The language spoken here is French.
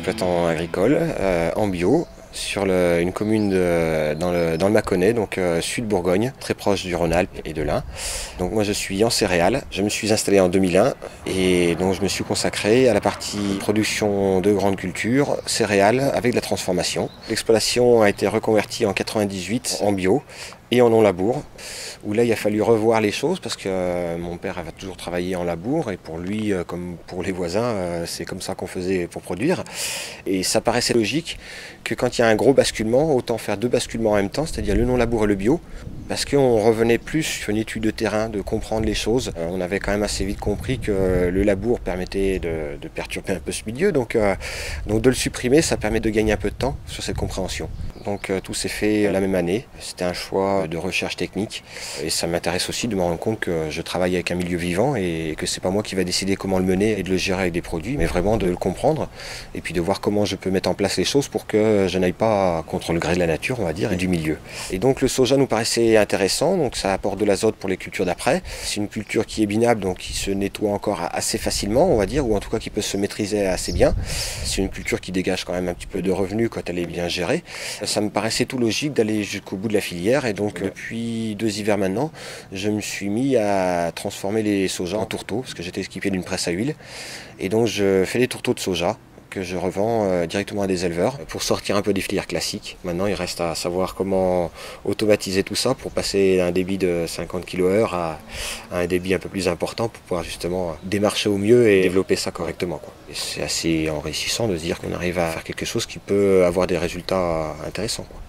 exploitant agricole en bio sur une commune dans le Mâconnais, donc sud Bourgogne, très proche du Rhône-Alpes et de l'Ain. Donc moi je suis en céréales, je me suis installé en 2001 et donc je me suis consacré à la partie production de grandes cultures, céréales avec de la transformation. L'exploitation a été reconvertie en 98 en bio et en non-labour, où là il a fallu revoir les choses parce que mon père avait toujours travaillé en labour et pour lui, comme pour les voisins, c'est comme ça qu'on faisait pour produire. Et ça paraissait logique que quand il y a un gros basculement, autant faire deux basculements en même temps, c'est-à-dire le non-labour et le bio, parce qu'on revenait plus sur une étude de terrain, de comprendre les choses. On avait quand même assez vite compris que le labour permettait de perturber un peu ce milieu, donc de le supprimer, ça permet de gagner un peu de temps sur cette compréhension. Donc tout s'est fait la même année, c'était un choix de recherche technique et ça m'intéresse aussi de me rendre compte que je travaille avec un milieu vivant et que c'est pas moi qui va décider comment le mener et de le gérer avec des produits, mais vraiment de le comprendre et puis de voir comment je peux mettre en place les choses pour que je n'aille pas contre le gré de la nature, on va dire, et du milieu. Et donc le soja nous paraissait intéressant, donc ça apporte de l'azote pour les cultures d'après. C'est une culture qui est binable, donc qui se nettoie encore assez facilement, on va dire, ou en tout cas qui peut se maîtriser assez bien. C'est une culture qui dégage quand même un petit peu de revenus quand elle est bien gérée. Ça me paraissait tout logique d'aller jusqu'au bout de la filière et donc depuis 2 hivers maintenant, je me suis mis à transformer les sojas en tourteaux parce que j'étais équipé d'une presse à huile et donc je fais des tourteaux de soja que je revends directement à des éleveurs pour sortir un peu des filières classiques. Maintenant, il reste à savoir comment automatiser tout ça pour passer d'un débit de 50 kHz à un débit un peu plus important pour pouvoir justement démarcher au mieux et développer ça correctement, quoi. Et c'est assez enrichissant de se dire qu'on arrive à faire quelque chose qui peut avoir des résultats intéressants, quoi.